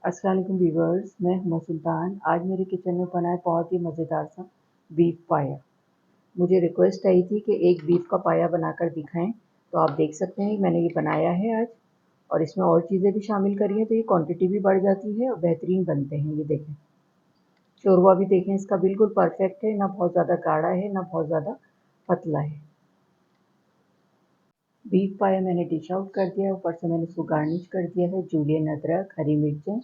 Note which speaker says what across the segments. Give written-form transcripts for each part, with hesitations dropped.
Speaker 1: अस्सलाम वालेकुम व्यूवर्स, मैं हुमा सुल्तान। आज मेरे किचन में बना है बहुत ही मज़ेदार सा बीफ पाया। मुझे रिक्वेस्ट आई थी कि एक बीफ का पाया बनाकर दिखाएं, तो आप देख सकते हैं मैंने ये बनाया है आज। और इसमें और चीज़ें भी शामिल करी हैं तो ये क्वांटिटी भी बढ़ जाती है और बेहतरीन बनते हैं। ये देखें, शोरबा भी देखें इसका बिल्कुल परफेक्ट है, ना बहुत ज़्यादा गाढ़ा है ना बहुत ज़्यादा पतला है। बीफ पाया मैंने डिश आउट कर दिया, ऊपर से मैंने इसको गार्निश कर दिया है जूलियन अदरक, हरी मिर्चें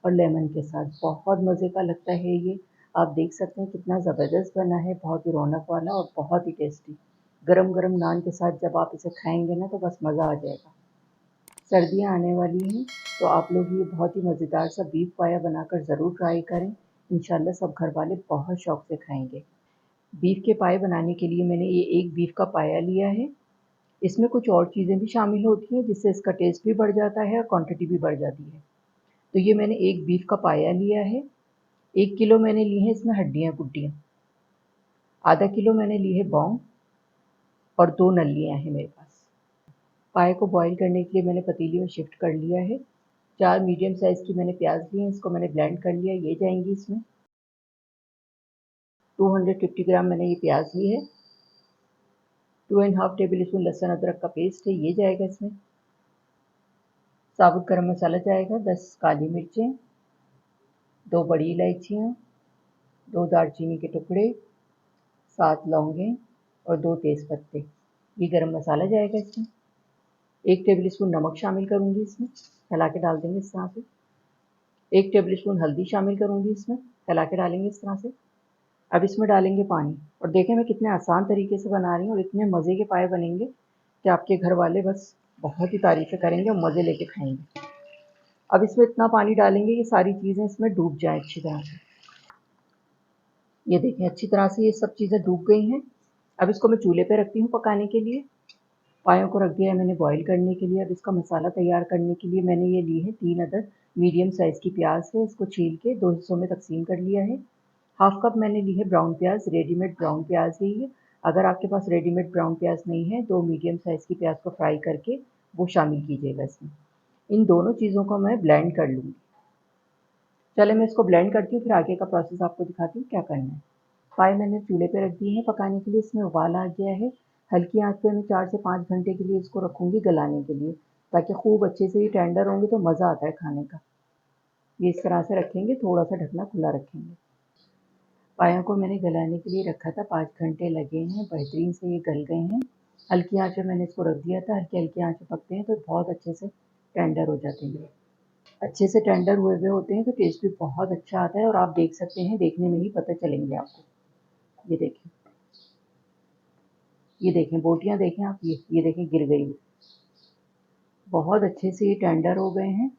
Speaker 1: और लेमन के साथ। बहुत मज़े का लगता है ये। आप देख सकते हैं कितना ज़बरदस्त बना है, बहुत ही रौनक वाला और बहुत ही टेस्टी। गरम गरम नान के साथ जब आप इसे खाएंगे ना तो बस मज़ा आ जाएगा। सर्दियाँ आने वाली हैं तो आप लोग ये बहुत ही मज़ेदार सा बीफ पाया बनाकर ज़रूर ट्राई करें। इंशाल्लाह सब घर वाले बहुत शौक से खाएंगे। बीफ के पाए बनाने के लिए मैंने ये एक बीफ का पाया लिया है। इसमें कुछ और चीज़ें भी शामिल होती हैं जिससे इसका टेस्ट भी बढ़ जाता है और क्वांटिटी भी बढ़ जाती है। तो ये मैंने एक बीफ का पाया लिया है। 1 किलो मैंने ली है इसमें हड्डियाँ गुड्डियाँ। आधा किलो मैंने ली है बौंग और 2 नल्लियाँ हैं मेरे पास। पाए को बॉईल करने के लिए मैंने पतीली में शिफ्ट कर लिया है। 4 मीडियम साइज़ की मैंने प्याज ली हैं, इसको मैंने ब्लेंड कर लिया। ये जाएंगी इसमें। 250 ग्राम मैंने ये प्याज ली है। 2.5 टेबल स्पून लहसुन अदरक का पेस्ट है, ये जाएगा इसमें। साबुत गरम मसाला जाएगा, 10 काली मिर्चें, 2 बड़ी इलायचियाँ, 2 दालचीनी के टुकड़े, 7 लौंगें और 2 तेज़पत्ते। ये गरम मसाला जाएगा इसमें। 1 टेबल स्पून नमक शामिल करूँगी इसमें, चला के डाल देंगे इस तरह से। 1 टेबल स्पून हल्दी शामिल करूँगी इसमें, चला के डालेंगे इस तरह से। अब इसमें डालेंगे पानी। और देखें मैं कितने आसान तरीके से बना रही हूँ और इतने मज़े के पाए बनेंगे कि आपके घर वाले बस बहुत ही तारीफ़ें करेंगे और मज़े लेके खाएंगे। अब इसमें इतना पानी डालेंगे कि सारी चीज़ें इसमें डूब जाएँ अच्छी तरह से। ये देखें अच्छी तरह से ये सब चीज़ें डूब गई हैं। अब इसको मैं चूल्हे पे रखती हूँ पकाने के लिए। पायों को रख दिया है मैंने बॉईल करने के लिए। अब इसका मसाला तैयार करने के लिए मैंने ये ली है 3 अदद मीडियम साइज़ की प्याज है। इसको छील के 2 हिस्सों में तकसीम कर लिया है। हाफ कप मैंने ली है ब्राउन प्याज, रेडीमेड ब्राउन प्याज है ये। अगर आपके पास रेडीमेड ब्राउन प्याज नहीं है, 2 मीडियम साइज़ की प्याज को फ्राई करके वो शामिल कीजिएगा इसमें। इन दोनों चीज़ों को मैं ब्लेंड कर लूँगी। चले मैं इसको ब्लेंड करती हूँ, फिर आगे का प्रोसेस आपको दिखाती हूँ क्या करना है। पाए मैंने चूल्हे पे रख दिए हैं पकाने के लिए। इसमें उबाल आ गया है। हल्की आंच पे मैं 4 से 5 घंटे के लिए इसको रखूँगी गलाने के लिए, ताकि खूब अच्छे से ये टेंडर होंगे तो मज़ा आता है खाने का। ये इस तरह से रखेंगे, थोड़ा सा ढकना खुला रखेंगे। पायों को मैंने गलाने के लिए रखा था, 5 घंटे लगे हैं, बेहतरीन से ये गल गए हैं। हल्की आंच पे मैंने इसको रख दिया था। हल्की हल्की आंच पे पकते हैं तो बहुत अच्छे से टेंडर हो जाते हैं। अच्छे से टेंडर हुए हुए होते हैं तो टेस्ट भी बहुत अच्छा आता है और आप देख सकते हैं, देखने में ही पता चलेंगे आपको। ये देखें, ये देखें बोटियाँ देखें आप, ये देखें गिर गई। बहुत अच्छे से ये टेंडर हो गए हैं,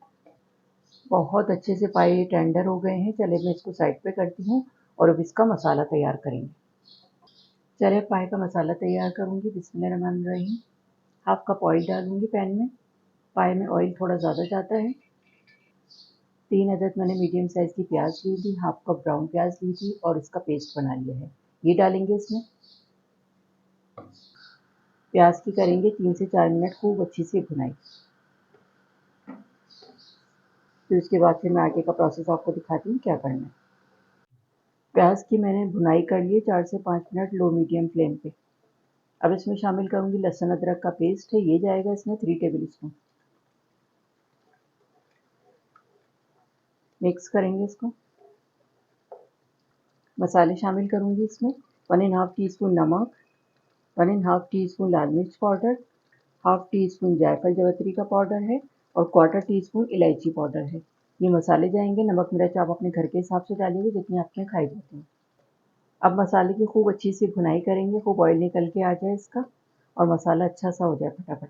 Speaker 1: बहुत अच्छे से पाए टेंडर हो गए हैं। चले मैं इसको साइड पे करती हूँ और अब इसका मसाला तैयार करेंगे। चले पाए का मसाला तैयार करूँगी। बिस्मिल्लाहिर्रहमानिर्रहीम। हाफ कप ऑयल डालूँगी पैन में। पाए में ऑयल थोड़ा ज़्यादा जाता है। 3 अदद मैंने मीडियम साइज़ की प्याज ली थी, हाफ कप ब्राउन प्याज ली थी और इसका पेस्ट बना लिया है, ये डालेंगे इसमें। प्याज की करेंगे 3 से 4 मिनट खूब अच्छी सी भुनाई। फिर उसके बाद फिर मैं आगे का प्रोसेस आपको दिखाती हूँ क्या करना है। प्याज की मैंने भुनाई कर ली 4 से 5 मिनट लो मीडियम फ्लेम पे। अब इसमें शामिल करूँगी लहसुन अदरक का पेस्ट है, ये जाएगा इसमें 3 टेबल स्पून। मिक्स करेंगे इसको। मसाले शामिल करूँगी इसमें 1.5 टीस्पून नमक, 1.5 टीस्पून लाल मिर्च पाउडर, हाफ टी स्पून जायफल जावित्री का पाउडर है और क्वार्टर टी स्पून इलायची पाउडर है। ये मसाले जाएंगे। नमक मिर्च आप अपने घर के हिसाब से डालिएगा जितनी आपके खाई जाती हैं। अब मसाले की खूब अच्छी सी भुनाई करेंगे, खूब ऑयल निकल के आ जाए इसका और मसाला अच्छा सा हो जाए फटाफट।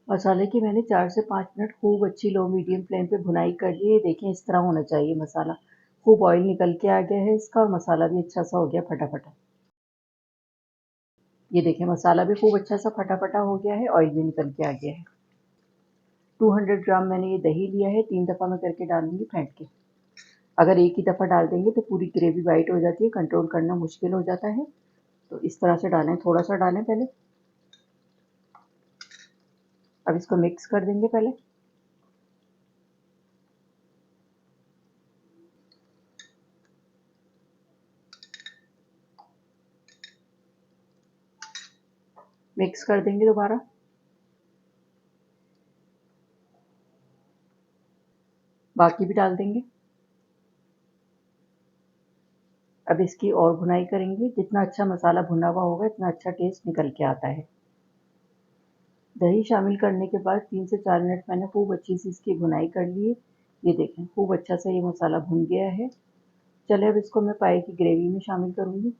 Speaker 1: मसाले की मैंने 4 से 5 मिनट खूब अच्छी लो मीडियम फ्लेम पे भुनाई कर ली है। देखें इस तरह होना चाहिए मसाला। खूब ऑयल निकल के आ गया है इसका और मसाला भी अच्छा सा हो गया फटाफट। ये देखें मसाला भी खूब अच्छा सा फटाफटा हो गया है, ऑयल भी निकल के आ गया है। 200 ग्राम मैंने ये दही लिया है, 3 दफ़ा मैं करके डालूंगी फेंट के। अगर एक ही दफ़ा डाल देंगे तो पूरी ग्रेवी वाइट हो जाती है, कंट्रोल करना मुश्किल हो जाता है। तो इस तरह से डालें, थोड़ा सा डालें पहले। अब इसको मिक्स कर देंगे पहले। मिक्स कर देंगे दोबारा। बाकी भी डाल देंगे। अब इसकी और भुनाई करेंगे। जितना अच्छा मसाला भुना हुआ होगा इतना अच्छा टेस्ट निकल के आता है। दही शामिल करने के बाद 3 से 4 मिनट मैंने खूब अच्छी सी इसकी भुनाई कर ली है। ये देखें खूब अच्छा सा ये मसाला भुन गया है। चले अब इसको मैं पाए की ग्रेवी में शामिल करूँगी।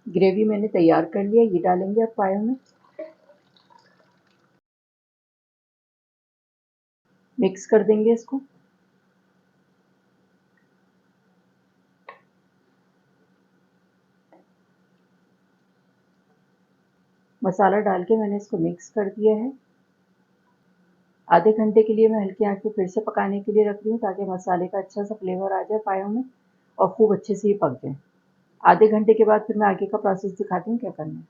Speaker 1: ग्रेवी मैंने तैयार कर लिया, ये डालेंगे अब पायों में। मिक्स कर देंगे इसको। मसाला डाल के मैंने इसको मिक्स कर दिया है। आधे घंटे के लिए मैं हल्की आंच पे फिर से पकाने के लिए रख रही हूँ ताकि मसाले का अच्छा सा फ्लेवर आ जाए पायों में और खूब अच्छे से ये पक जाए। आधे घंटे के बाद फिर मैं आगे का प्रोसेस दिखाती हूँ क्या करना है।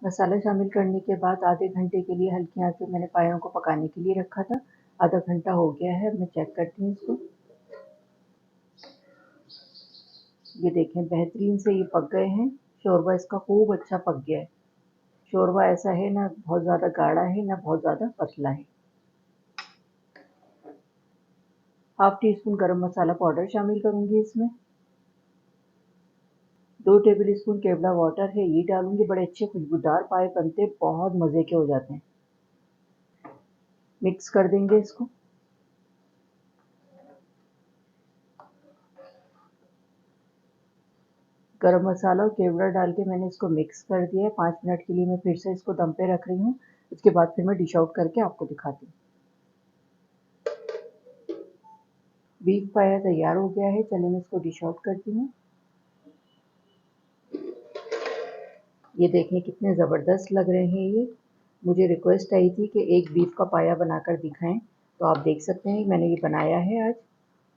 Speaker 1: मसाला शामिल करने के बाद आधे घंटे के लिए हल्की आंच पे मैंने पायों को पकाने के लिए रखा था। आधा घंटा हो गया है, मैं चेक करती हूँ इसको। ये देखें बेहतरीन से ये पक गए हैं। शोरबा इसका खूब अच्छा पक गया है। शोरबा ऐसा है ना बहुत ज़्यादा गाढ़ा है ना बहुत ज़्यादा पतला है। हाफ टी स्पून गरम मसाला पाउडर शामिल करूँगी इसमें। 2 टेबल स्पून केवड़ा वाटर है ये डालूंगी। बड़े अच्छे खुशबूदार पाए बनते, बहुत मज़े के हो जाते हैं। मिक्स कर देंगे इसको। गरम मसाला और केवड़ा डाल के मैंने इसको मिक्स कर दिया है। 5 मिनट के लिए मैं फिर से इसको दम पे रख रही हूँ। उसके बाद फिर मैं डिश आउट करके आपको दिखाती हूँ। बीफ पाया तैयार हो गया है। चलिए मैं इसको डिश आउट करती हूँ। ये देखें कितने ज़बरदस्त लग रहे हैं ये। मुझे रिक्वेस्ट आई थी कि एक बीफ का पाया बनाकर दिखाएं, तो आप देख सकते हैं मैंने ये बनाया है आज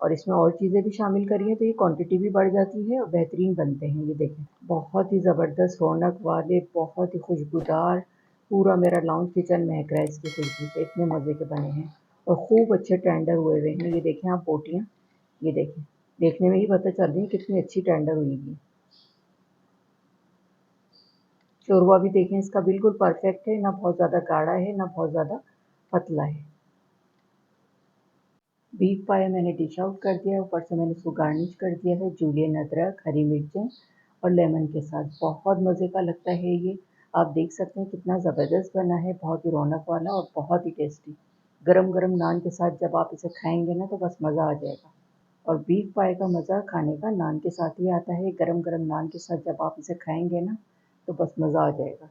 Speaker 1: और इसमें और चीज़ें भी शामिल करी हैं तो ये क्वांटिटी भी बढ़ जाती है और बेहतरीन बनते हैं। ये देखें बहुत ही ज़बरदस्त रौनक वाले, बहुत ही खुशबूदार, पूरा मेरा लाउंज किचन महक रहा है इसकी खुशबू से। इतने मज़े के बने हैं और खूब अच्छे टेंडर हुए हुए हैं। ये देखें आप बोटियाँ, ये देखें, देखने में ही पता चल रही है कितनी अच्छी टेंडर हुई है। शोरबा भी देखें इसका बिल्कुल परफेक्ट है, ना बहुत ज़्यादा गाढ़ा है ना बहुत ज़्यादा पतला है। बीफ पाया मैंने डिश आउट कर दिया है। ऊपर से मैंने इसको गार्निश कर दिया है जूलियन अदरक, हरी मिर्चें और लेमन के साथ। बहुत मज़े का लगता है ये। आप देख सकते हैं कितना ज़बरदस्त बना है, बहुत ही रौनक वाला और बहुत ही टेस्टी। गरम गरम नान के साथ जब आप इसे खाएंगे ना तो बस मज़ा आ जाएगा। और बीफ पाए का मज़ा खाने का नान के साथ ही आता है। गरम गरम नान के साथ जब आप इसे खाएंगे ना तो बस मज़ा आ जाएगा।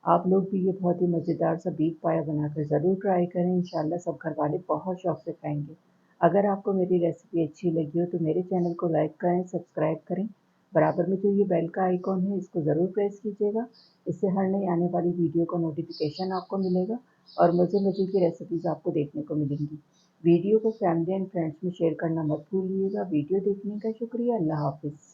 Speaker 1: आप लोग भी ये बहुत ही मज़ेदार सा बीफ पाया बनाकर ज़रूर ट्राई करें। इंशाल्लाह सब घर वाले बहुत शौक से खाएंगे। अगर आपको मेरी रेसिपी अच्छी लगी हो तो मेरे चैनल को लाइक करें, सब्सक्राइब करें। बराबर में जो ये बेल का आइकॉन है इसको ज़रूर प्रेस कीजिएगा। इससे हर नई आने वाली वीडियो का नोटिफिकेशन आपको मिलेगा और मज़े मज़े की रेसिपीज़ आपको देखने को मिलेंगी। वीडियो को फैमिली एंड फ्रेंड्स में शेयर करना मत भूलिएगा। वीडियो देखने का शुक्रिया। अल्लाह हाफिज़।